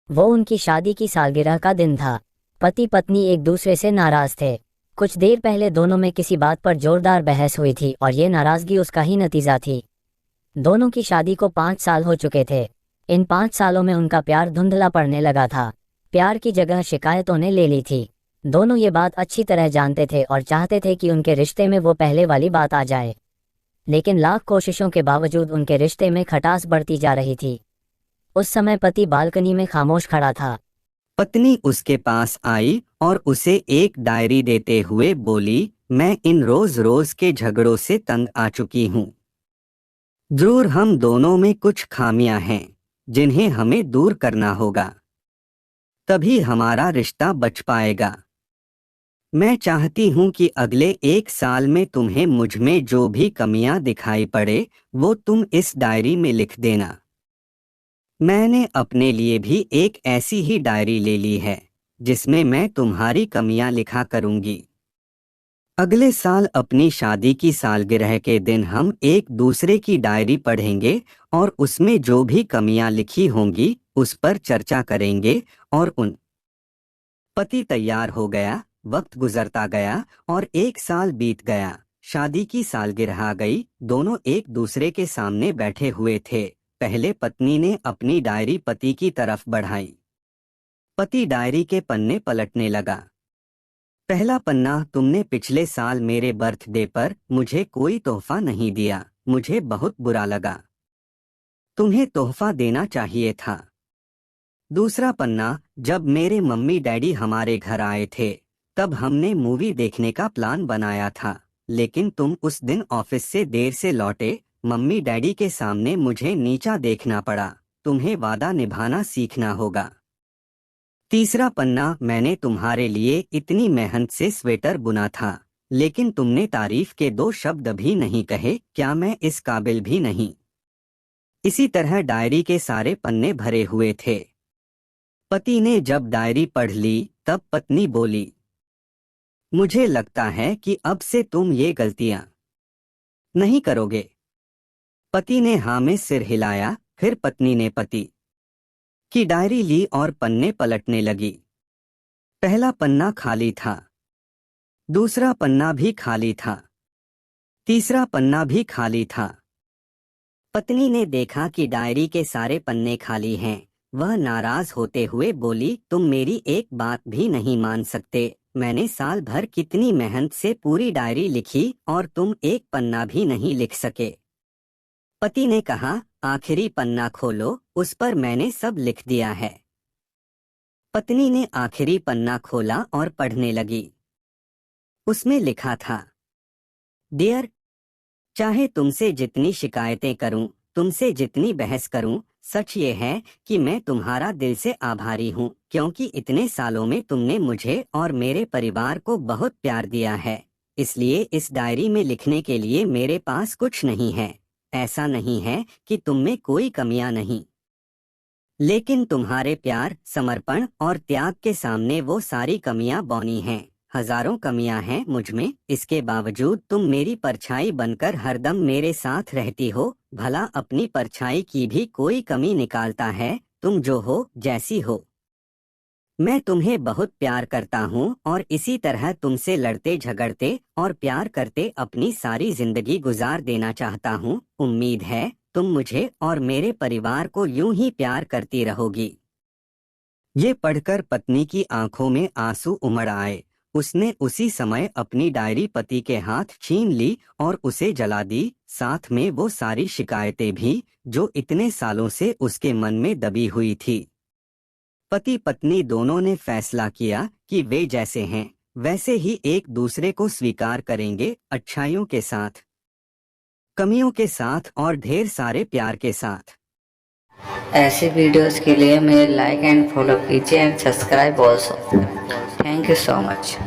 वो उनकी शादी की सालगिरह का दिन था। पति पत्नी एक दूसरे से नाराज थे। कुछ देर पहले दोनों में किसी बात पर जोरदार बहस हुई थी और ये नाराजगी उसका ही नतीजा थी। दोनों की शादी को 5 साल हो चुके थे। इन 5 सालों में उनका प्यार धुंधला पड़ने लगा था। प्यार की जगह शिकायतों ने ले ली थी। दोनों ये बात अच्छी तरह जानते थे और चाहते थे कि उनके रिश्ते में वो पहले वाली बात आ जाए, लेकिन लाख कोशिशों के बावजूद उनके रिश्ते में खटास बढ़ती जा रही थी। उस समय पति बालकनी में खामोश खड़ा था। पत्नी उसके पास आई और उसे एक डायरी देते हुए बोली, मैं इन रोज रोज के झगड़ों से तंग आ चुकी हूँ। जरूर हम दोनों में कुछ खामियां हैं जिन्हें हमें दूर करना होगा, तभी हमारा रिश्ता बच पाएगा। मैं चाहती हूँ कि अगले 1 साल में तुम्हें मुझ में जो भी कमियां दिखाई पड़े वो तुम इस डायरी में लिख देना। मैंने अपने लिए भी एक ऐसी ही डायरी ले ली है जिसमें मैं तुम्हारी कमियां लिखा करूंगी। अगले साल अपनी शादी की सालगिरह के दिन हम एक दूसरे की डायरी पढ़ेंगे और उसमें जो भी कमियां लिखी होंगी उस पर चर्चा करेंगे और उन पति तैयार हो गया। वक्त गुजरता गया और 1 साल बीत गया। शादी की सालगिरह आ गई। दोनों एक दूसरे के सामने बैठे हुए थे। पहले पत्नी ने अपनी डायरी पति की तरफ बढ़ाई। पति डायरी के पन्ने पलटने लगा। पहला पन्ना, तुमने पिछले साल मेरे बर्थडे पर मुझे कोई तोहफा नहीं दिया। मुझे बहुत बुरा लगा। तुम्हें तोहफा देना चाहिए था। दूसरा पन्ना, जब मेरे मम्मी डैडी हमारे घर आए थे तब हमने मूवी देखने का प्लान बनाया था, लेकिन तुम उस दिन ऑफिस से देर से लौटे। मम्मी डैडी के सामने मुझे नीचा देखना पड़ा। तुम्हें वादा निभाना सीखना होगा। तीसरा पन्ना, मैंने तुम्हारे लिए इतनी मेहनत से स्वेटर बुना था, लेकिन तुमने तारीफ के 2 शब्द भी नहीं कहे। क्या मैं इस काबिल भी नहीं? इसी तरह डायरी के सारे पन्ने भरे हुए थे। पति ने जब डायरी पढ़ ली तब पत्नी बोली, मुझे लगता है कि अब से तुम ये गलतियां नहीं करोगे। पति ने हाँ में सिर हिलाया। फिर पत्नी ने पति की डायरी ली और पन्ने पलटने लगी। पहला पन्ना खाली था। दूसरा पन्ना भी खाली था। तीसरा पन्ना भी खाली था। पत्नी ने देखा कि डायरी के सारे पन्ने खाली हैं। वह नाराज होते हुए बोली, तुम मेरी एक बात भी नहीं मान सकते। मैंने साल भर कितनी मेहनत से पूरी डायरी लिखी और तुम एक पन्ना भी नहीं लिख सके। पति ने कहा, आखिरी पन्ना खोलो, उस पर मैंने सब लिख दिया है। पत्नी ने आखिरी पन्ना खोला और पढ़ने लगी। उसमें लिखा था, डियर, चाहे तुमसे जितनी शिकायतें करूं, तुमसे जितनी बहस करूं, सच ये है कि मैं तुम्हारा दिल से आभारी हूं, क्योंकि इतने सालों में तुमने मुझे और मेरे परिवार को बहुत प्यार दिया है। इसलिए इस डायरी में लिखने के लिए मेरे पास कुछ नहीं है। ऐसा नहीं है कि तुम में कोई कमियां नहीं, लेकिन तुम्हारे प्यार, समर्पण और त्याग के सामने वो सारी कमियां बौनी हैं। हजारों कमियां हैं मुझ में, इसके बावजूद तुम मेरी परछाई बनकर हरदम मेरे साथ रहती हो। भला अपनी परछाई की भी कोई कमी निकालता है? तुम जो हो, जैसी हो, मैं तुम्हें बहुत प्यार करता हूँ और इसी तरह तुमसे लड़ते झगड़ते और प्यार करते अपनी सारी जिंदगी गुजार देना चाहता हूँ। उम्मीद है तुम मुझे और मेरे परिवार को यूं ही प्यार करती रहोगी। ये पढ़कर पत्नी की आंखों में आंसू उमड़ आए। उसने उसी समय अपनी डायरी पति के हाथ छीन ली और उसे जला दी, साथ में वो सारी शिकायतें भी जो इतने सालों से उसके मन में दबी हुई थी। पति पत्नी दोनों ने फैसला किया कि वे जैसे हैं वैसे ही एक दूसरे को स्वीकार करेंगे, अच्छाइयों के साथ, कमियों के साथ और ढेर सारे प्यार के साथ। ऐसी वीडियोस के लिए मेरे लाइक एंड फॉलो कीजिए and subscribe also. Thank you so much.